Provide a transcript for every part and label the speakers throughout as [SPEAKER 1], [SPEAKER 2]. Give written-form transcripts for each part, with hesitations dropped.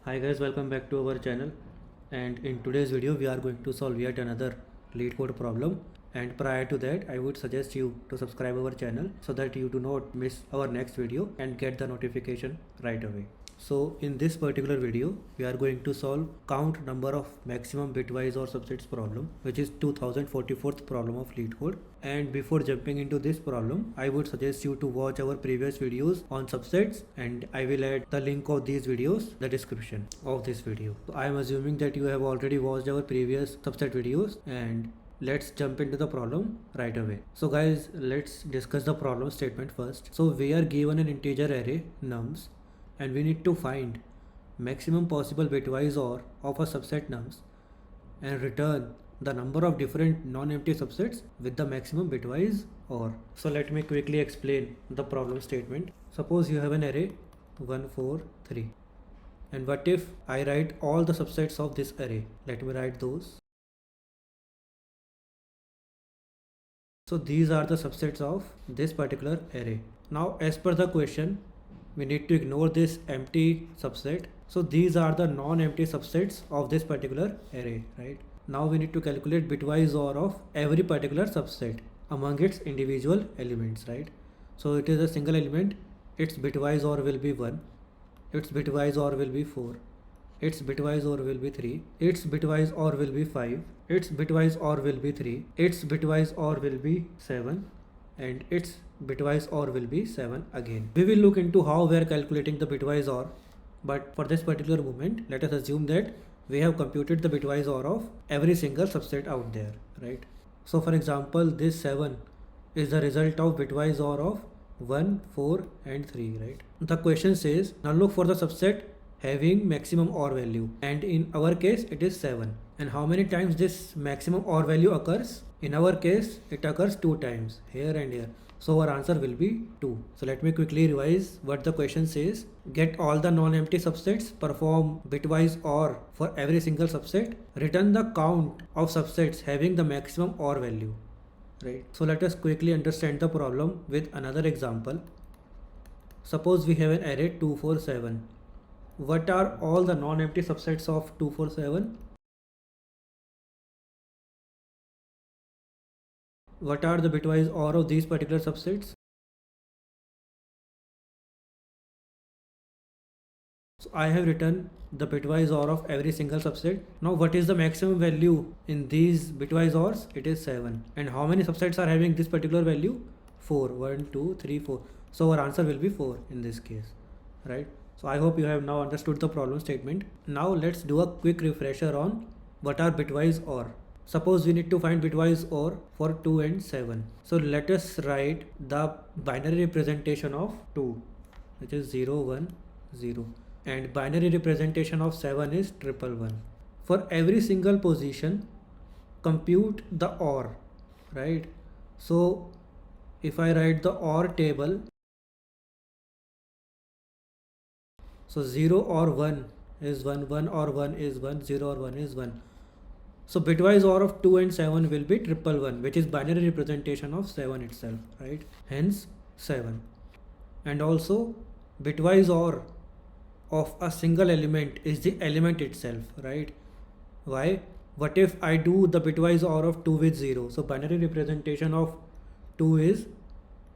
[SPEAKER 1] Hi guys, welcome back to our channel, and in today's video we are going to solve yet another lead code problem. And prior to that, I would suggest you to subscribe our channel so that you do not miss our next video and get the notification right away. So in this particular video, we are going to solve count number of maximum bitwise or subsets problem, which is 2044th problem of lead code. And before jumping into this problem, I would suggest you to watch our previous videos on subsets, and I will add the link of these videos in the description of this video. So I am assuming that you have already watched our previous subset videos, and let's jump into the problem right away. So guys, let's discuss the problem statement first. So we are given an integer array nums, and we need to find maximum possible bitwise OR of a subset nums and return the number of different non-empty subsets with the maximum bitwise OR. So let me quickly explain the problem statement. Suppose you have an array 1, 4, 3, and what if I write all the subsets of this array? Let me write those. So these are the subsets of this particular array. Now as per the question, we need to ignore this empty subset. So these are the non-empty subsets of this particular array, right? Now we need to calculate bitwise OR of every particular subset among its individual elements, right? So it is a single element, its bitwise OR will be 1, its bitwise OR will be 4, its bitwise OR will be 3, its bitwise OR will be 5, its bitwise OR will be 3, its bitwise OR will be 7, and its bitwise OR will be 7 again. We will look into how we are calculating the bitwise OR, but for this particular moment, let us assume that we have computed the bitwise OR of every single subset out there, right? So for example, this 7 is the result of bitwise OR of 1, 4 and 3, right? The question says, now look for the subset having maximum OR value, and in our case it is 7. And how many times this maximum OR value occurs? In our case it occurs 2 times, here and here. So our answer will be 2. So let me quickly revise what the question says. Get all the non-empty subsets, perform bitwise OR for every single subset, return the count of subsets having the maximum OR value, right? So let us quickly understand the problem with another example. Suppose we have an array 247. What are all the non-empty subsets of 247? What are the bitwise OR of these particular subsets? So I have written the bitwise OR of every single subset. Now what is the maximum value in these bitwise ORs? It is 7. And how many subsets are having this particular value? 4. 1, 2, 3, 4. So our answer will be 4 in this case, right? So I hope you have now understood the problem statement. Now let's do a quick refresher on what are bitwise OR. Suppose we need to find bitwise OR for 2 and 7. So let us write the binary representation of 2, which is 0, 1, 0. And binary representation of 7 is 111. For every single position, compute the OR, right? So if I write the OR table, so 0 or 1 is 1, 1 or 1 is 1, 0 or 1 is 1. So bitwise OR of 2 and 7 will be 111, which is binary representation of 7 itself, right? Hence 7. And also bitwise OR of a single element is the element itself, right? Why? What if I do the bitwise OR of 2 with 0? So binary representation of 2 is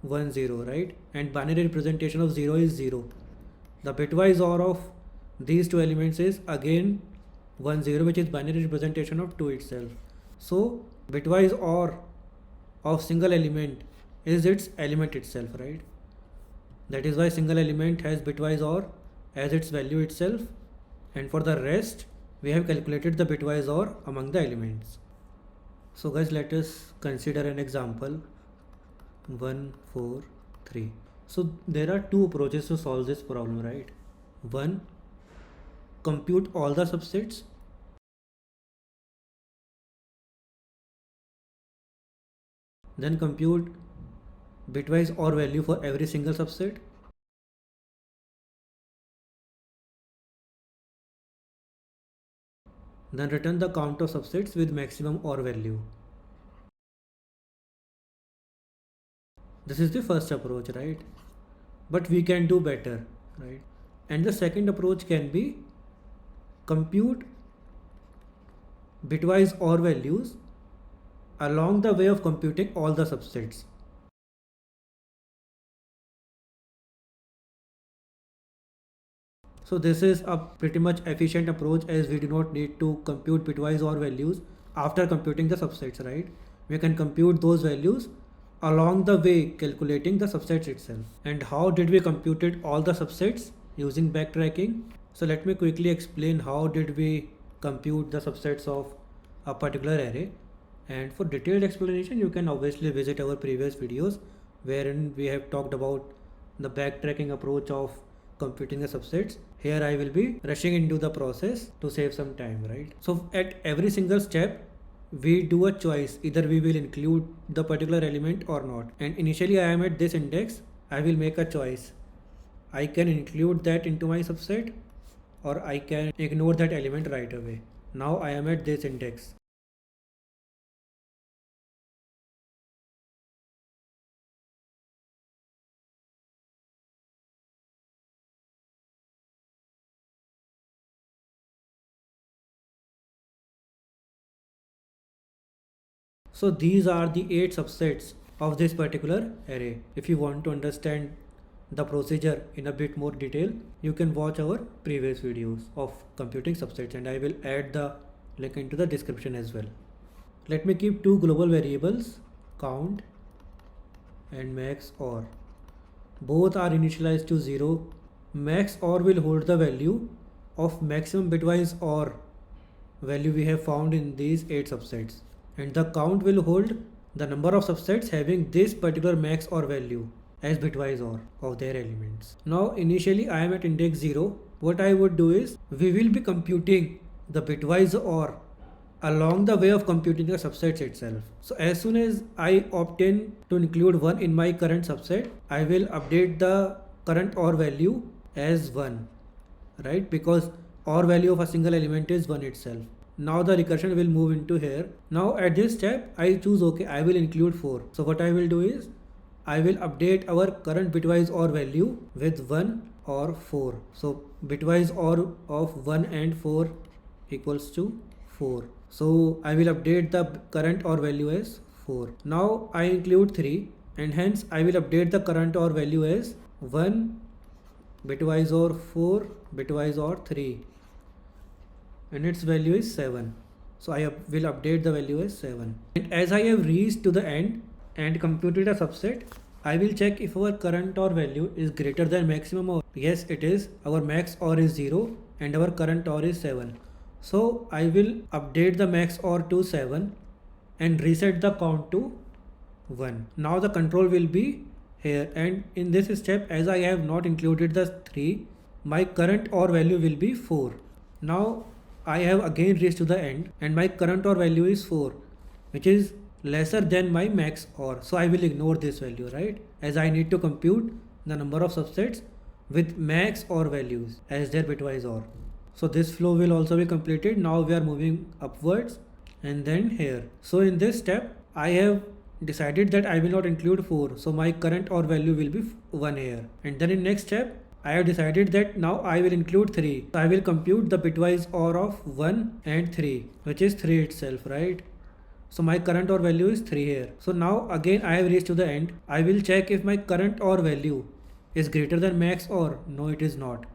[SPEAKER 1] 1, 0, right? And binary representation of 0 is 0. The bitwise OR of these two elements is again 1, 0, which is binary representation of 2 itself. So bitwise OR of single element is its element itself, right? That is why single element has bitwise OR as its value itself, and for the rest we have calculated the bitwise OR among the elements. So guys, let us consider an example 1, 4, 3. So there are two approaches to solve this problem, right? One, compute all the subsets. Then compute bitwise OR value for every single subset. Then return the count of subsets with maximum OR value. This is the first approach, right? But we can do better, right? And the second approach can be compute bitwise OR values along the way of computing all the subsets. So this is a pretty much efficient approach, as we do not need to compute bitwise OR values after computing the subsets, right? We can compute those values along the way calculating the subsets itself. And how did we computed all the subsets using backtracking? So let me quickly explain how did we compute the subsets of a particular array. And for detailed explanation, you can obviously visit our previous videos wherein we have talked about the backtracking approach of computing the subsets. Here I will be rushing into the process to save some time, right? So at every single step, we do a choice, either we will include the particular element or not. And initially I am at this index, I will make a choice. I can include that into my subset or I can ignore that element right away. Now I am at this index. So these are the 8 subsets of this particular array. If you want to understand the procedure in a bit more detail, you can watch our previous videos of computing subsets, and I will add the link into the description as well. Let me keep two global variables, count and max OR. Both are initialized to 0. Max OR will hold the value of maximum bitwise OR value we have found in these 8 subsets, and the count will hold the number of subsets having this particular max OR value as bitwise OR of their elements. Now initially I am at index 0. What I would do is, we will be computing the bitwise OR along the way of computing the subsets itself. So as soon as I opt in to include 1 in my current subset, I will update the current OR value as 1, right? Because OR value of a single element is 1 itself. Now the recursion will move into here. Now at this step I choose okay, I will include 4. So what I will do is, I will update our current bitwise OR value with 1 or 4. So bitwise OR of 1 and 4 equals to 4. So I will update the current OR value as 4. Now I include 3, and hence I will update the current OR value as 1 bitwise OR 4 bitwise OR 3, and its value is 7. So I will update the value as 7. And as I have reached to the end and computed a subset, I will check if our current OR value is greater than maximum OR. Yes, it is. Our max OR is 0 and our current OR is 7. So I will update the max OR to 7 and reset the count to 1. Now the control will be here, and in this step, as I have not included the 3, my current OR value will be 4. Now I have again reached to the end and my current OR value is 4, which is lesser than my max OR. So I will ignore this value, right? As I need to compute the number of subsets with max OR values as their bitwise OR. So this flow will also be completed. Now we are moving upwards and then here. So in this step, I have decided that I will not include 4. So my current OR value will be 1 here. And then in next step, I have decided that now I will include 3. So I will compute the bitwise OR of 1 and 3, which is 3 itself, right? So my current OR value is 3 here. So now again I have reached to the end. I will check if my current OR value is greater than max OR. No, it is not.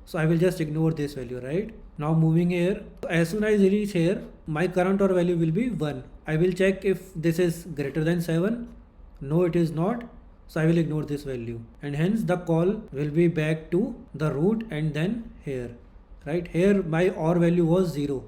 [SPEAKER 1] So I will just ignore this value, right? Now moving here, as soon as I reach here, my current OR value will be 1. I will check if this is greater than 7. No, it is not. So I will ignore this value, and hence the call will be back to the root and then here, right? Here my OR value was 0,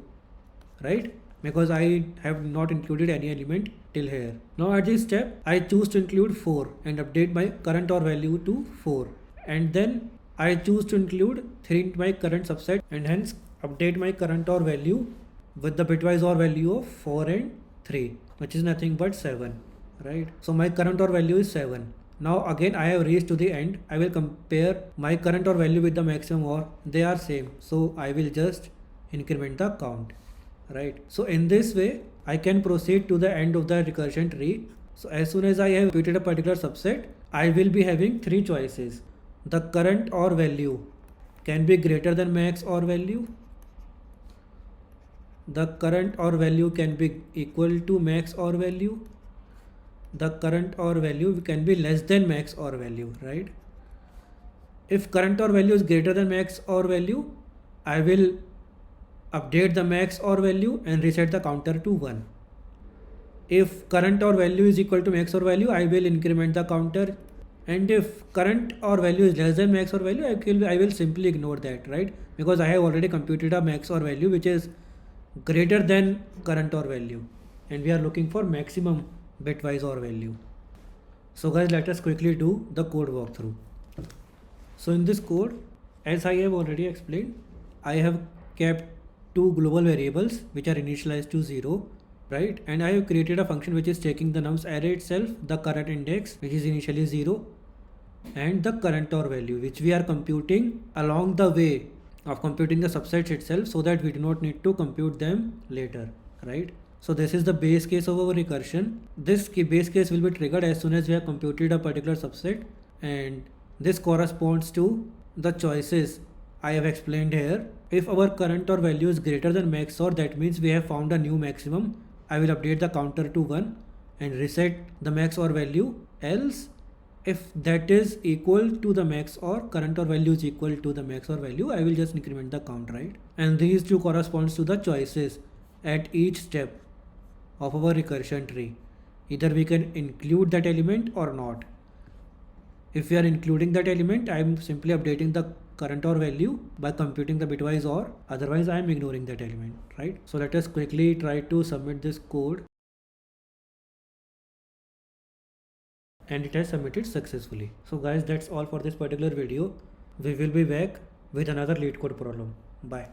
[SPEAKER 1] right? Because I have not included any element till here. Now at this step, I choose to include 4 and update my current OR value to 4. And then I choose to include 3 in my current subset and hence update my current OR value with the bitwise OR value of 4 and 3, which is nothing but 7, right? So my current OR value is 7. Now again I have reached to the end. I will compare my current OR value with the maximum OR. They are same. So I will just increment the count, right? So in this way, I can proceed to the end of the recursion tree. So as soon as I have computed a particular subset, I will be having 3 choices. The current OR value can be greater than max OR value, the current or value can be equal to max or value, the current or value can be less than max or value, right? If current or value is greater than max or value, I will update the max or value and reset the counter to 1. If current or value is equal to max or value, I will increment the counter, and if current or value is less than max or value, I will simply ignore that, right? Because I have already computed a max or value which is greater than current or value, and we are looking for maximum bitwise or value. So guys, let us quickly do the code walkthrough. So in this code, as I have already explained, I have kept two global variables which are initialized to 0, right? And I have created a function which is taking the nums array itself, the current index which is initially 0, and the current or value which we are computing along the way of computing the subsets itself, so that we do not need to compute them later, right? So this is the base case of our recursion. This base case will be triggered as soon as we have computed a particular subset, and this corresponds to the choices I have explained here. If our current or value is greater than max or, that means we have found a new maximum, I will update the counter to 1 and reset the max or value. Else, if that is equal to the max or current or value is equal to the max or value, I will just increment the count, right? And these two corresponds to the choices at each step of our recursion tree. Either we can include that element or not. If we are including that element, I am simply updating the current or value by computing the bitwise or, otherwise I am ignoring that element, right? So let us quickly try to submit this code, and it has submitted successfully. So guys, that's all for this particular video. We will be back with another LeetCode problem. Bye.